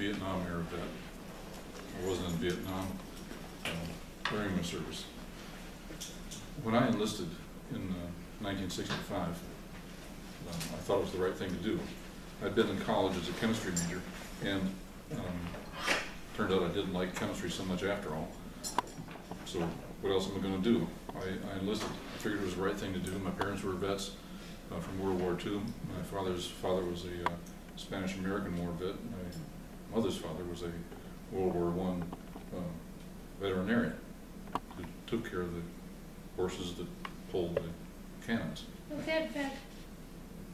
Vietnam era vet. I wasn't in Vietnam during my service. When I enlisted in 1965, I thought it was the right thing to do. I'd been in college as a chemistry major, and turned out I didn't like chemistry so much after all. So what else am I going to do? I enlisted. I figured it was the right thing to do. My parents were vets from World War II. My father's father was a Spanish-American War vet. My mother's father was a World War I veterinarian who took care of the horses that pulled the cannons. A vet vet.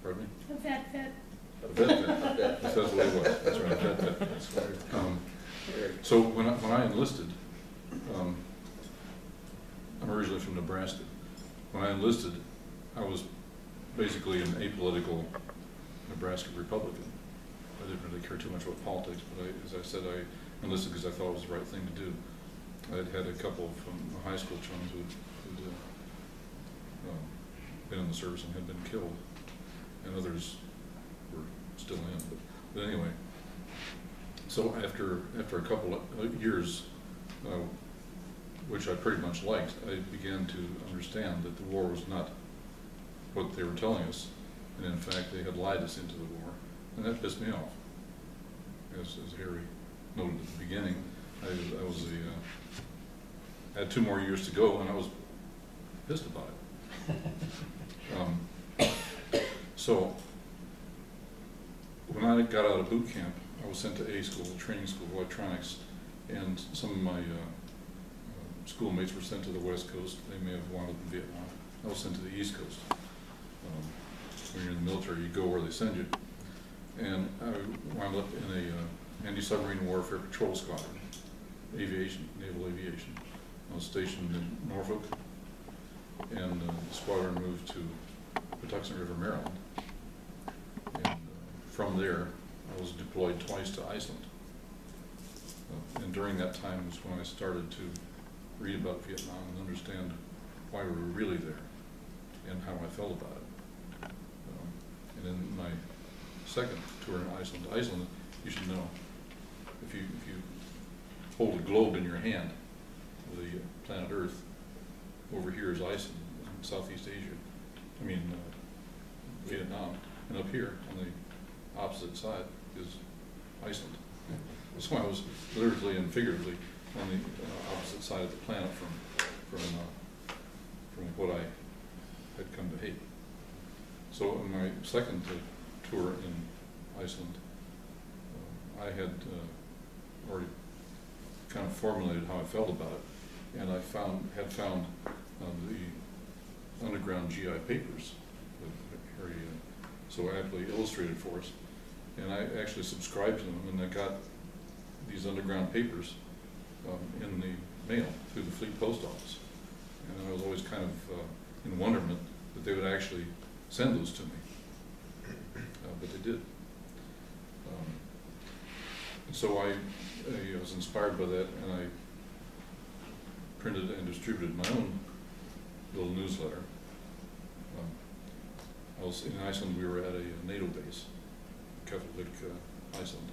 Pardon me? A vet vet. A vet vet. That's what it was. That's right, a vet vet. That's right. So when I enlisted, I'm originally from Nebraska. When I enlisted, I was basically an apolitical Nebraska Republican. I didn't really care too much about politics, but as I said, I enlisted because I thought it was the right thing to do. I'd had a couple of high school chums who'd been in the service and had been killed, and others were still in. But anyway, so after a couple of years, which I pretty much liked, I began to understand that the war was not what they were telling us, and in fact they had lied us into the war, and that pissed me off. As Harry noted at the beginning, I had 2 more years to go, and I was pissed about it. So when I got out of boot camp, I was sent to A school, the training school of electronics, and some of my schoolmates were sent to the West Coast. They may have wanted in Vietnam. I was sent to the East Coast. When you're in the military, you go where they send you. And I wound up in a anti-submarine warfare patrol squadron, aviation, naval aviation. I was stationed in Norfolk, and the squadron moved to Patuxent River, Maryland. And from there, I was deployed twice to Iceland. And during that time was when I started to read about Vietnam and understand why we were really there and how I felt about it. And in my second tour in Iceland, you should know, if you hold a globe in your hand, the planet Earth, over here is Iceland, in Southeast Asia, Vietnam, and up here on the opposite side is Iceland. So I was literally and figuratively on the opposite side of the planet from what I had come to hate. So in my second tour in Iceland, I had already kind of formulated how I felt about it, and I had found the underground GI papers that Harry so aptly illustrated for us, and I actually subscribed to them, and I got these underground papers in the mail through the Fleet Post Office, and I was always kind of in wonderment that they would actually send those to me, but they did. So I was inspired by that, and I printed and distributed my own little newsletter. I was in Iceland. We were at a NATO base, Catholic Iceland,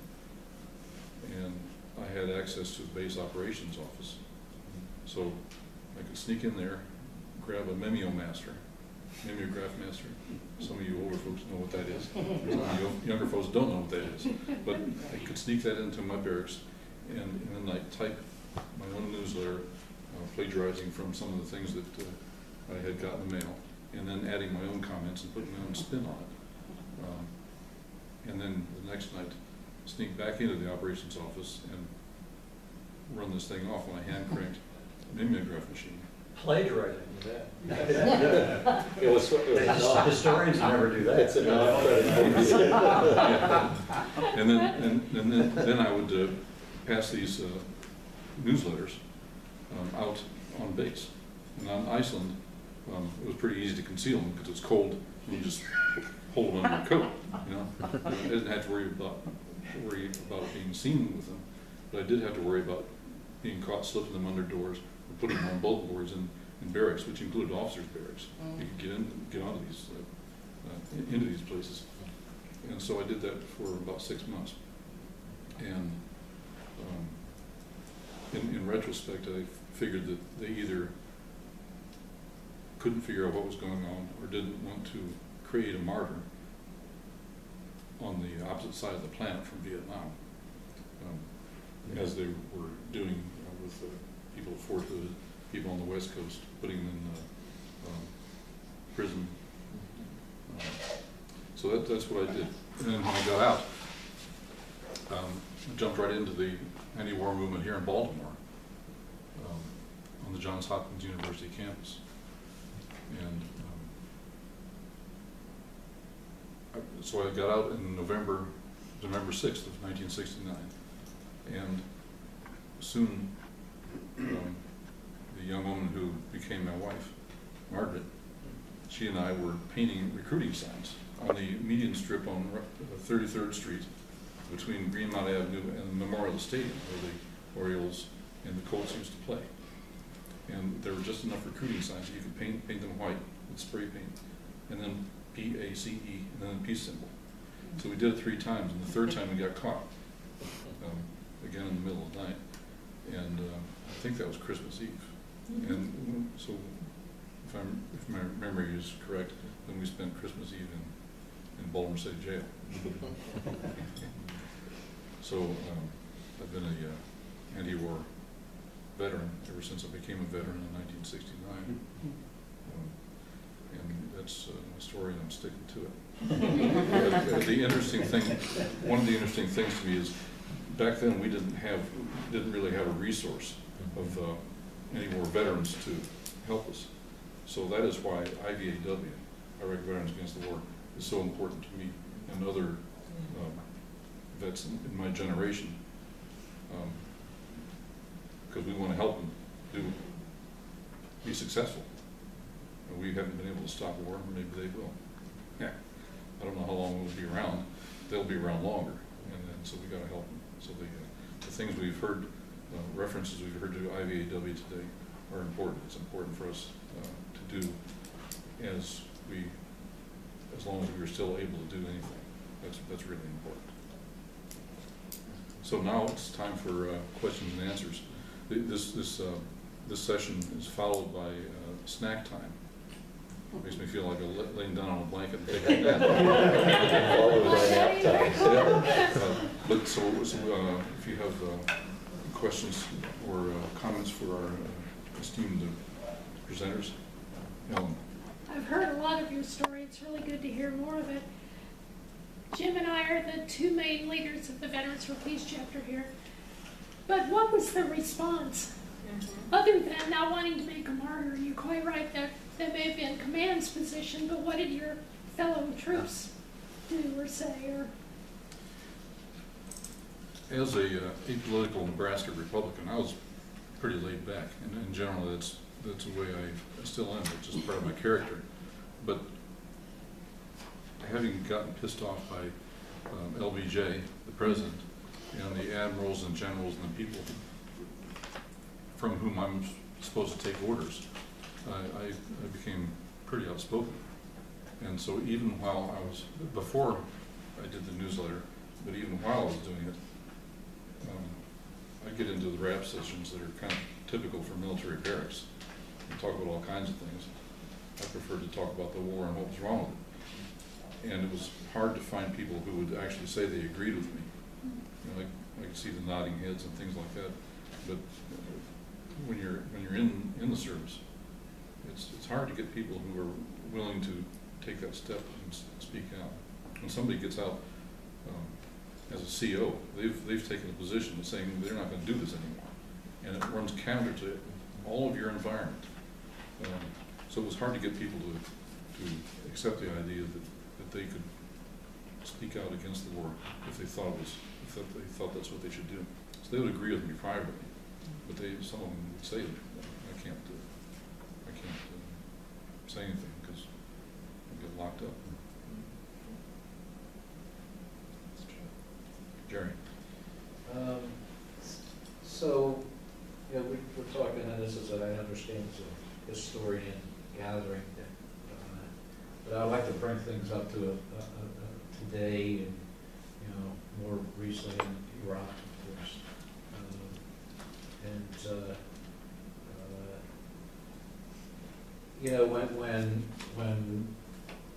and I had access to the base operations office, so I could sneak in there, grab a mimeograph master. Some of you older folks know what that is. Some of you younger folks don't know what that is. But I could sneak that into my barracks, and then I type my own newsletter, plagiarizing from some of the things that I had gotten in the mail, and then adding my own comments and putting my own spin on it. And then the next night, sneak back into the operations office and run this thing off on a hand-cranked mimeograph machine. Plagiarizing, it was historians never do that. It's a And then I would pass these newsletters out on base. And on Iceland, it was pretty easy to conceal them because it's cold. You just hold them under your coat. I didn't have to worry about being seen with them, but I did have to worry about being caught slipping them under doors, putting them on bulletin boards in barracks, which included officers' barracks. You could get onto these, into these places. And so I did that for about 6 months. And retrospect, I figured that they either couldn't figure out what was going on or didn't want to create a martyr on the opposite side of the planet from Vietnam, as they were doing with people at Fort Hood, people on the West Coast, putting them in prison. So that's what I did. And then when I got out, I jumped right into the anti-war movement here in Baltimore, on the Johns Hopkins University campus. And so I got out in November 6th of 1969. And soon, the young woman who became my wife, Margaret, she and I were painting recruiting signs on the median strip on 33rd Street between Greenmount Avenue and the Memorial Stadium, where the Orioles and the Colts used to play. And there were just enough recruiting signs that you could paint them white with spray paint, and then PACE, and then a peace symbol. So we did it 3 times, and the 3rd time we got caught, again in the middle of the night. And I think that was Christmas Eve. And so, if my memory is correct, then we spent Christmas Eve in Baltimore City Jail. So I've been a anti-war veteran ever since I became a veteran in 1969. And that's my story, and I'm sticking to it. But the interesting thing, one of the interesting things to me is, back then we didn't really have a resource of anti-war veterans to help us. So that is why IVAW, Iraq Veterans Against the War, is so important to me and other vets in my generation, because we want to help them be successful. And we haven't been able to stop war, maybe they will. Yeah. I don't know how long we'll be around. They'll be around longer, and so we got to help them. So the things we've heard, references we've heard to IVAW today are important. It's important for us to do as long as we are still able to do anything. That's really important. So now it's time for questions and answers. This session is followed by snack time. Makes me feel like I'm laying down on a blanket and taking a nap. Followed by nap time. But so if you have questions or comments for our esteemed presenters, Ellen. I've heard a lot of your story. It's really good to hear more of it. Jim and I are the 2 main leaders of the Veterans for Peace chapter here. But what was the response? Other than not wanting to make a martyr, and you're quite right that may have been command's position, but what did your fellow troops do or say? Or as a apolitical Nebraska Republican, I was pretty laid back, and in general, that's the way I still am. It's just part of my character. But having gotten pissed off by LBJ, the president, and the admirals and generals and the people from whom I'm supposed to take orders, I became pretty outspoken. And so even while I was, before I did the newsletter, but even while I was doing it, I get into the rap sessions that are kind of typical for military barracks. We talk about all kinds of things. I preferred to talk about the war and what was wrong with it. And it was hard to find people who would actually say they agreed with me. You know, I could see the nodding heads and things like that. But when you're in the service, it's hard to get people who are willing to take that step and speak out. When somebody gets out as a CO, they've taken a position of saying they're not going to do this anymore, and it runs counter to all of your environment. So it was hard to get people to accept the idea that they could speak out against the war if they thought that's what they should do. So they would agree with me privately, but some of them would say, I can't say anything because I'll get locked up. Jerry. So, you know, we're talking, and this is, I understand, it's a historian gathering, but I like to bring things up to today and, you know, more recently in Iraq, of course. And you know, when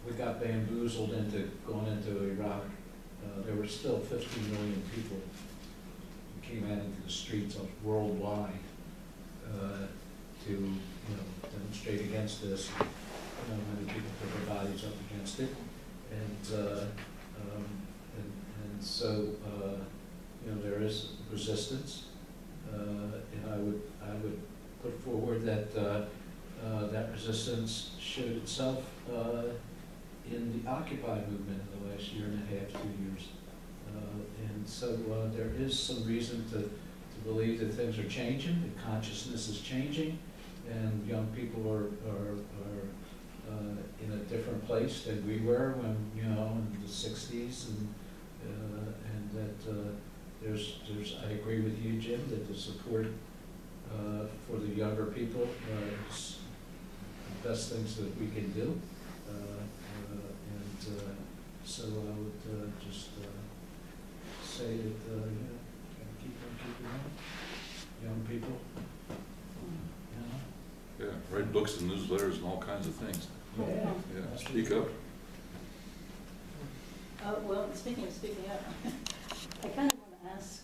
we got bamboozled into going into Iraq, there were still 15 million people who came out into the streets of worldwide to, you know, demonstrate against this. You know, many people put their bodies up against it, and so you know, there is resistance, and I would put forward that that resistance showed itself in the Occupy movement in the last year and a half, 2 years. And so there is some reason to believe that things are changing, that consciousness is changing, and young people are in a different place than we were when, you know, in the 60s, and that there's, I agree with you, Jim, that the support for the younger people is the best things that we can do. So I would just say that, you know, gotta keep on keeping on. Young people, you know. Yeah, write books and newsletters and all kinds of things. Yeah. Yeah, speak up. Well, speaking of speaking up, I kind of want to ask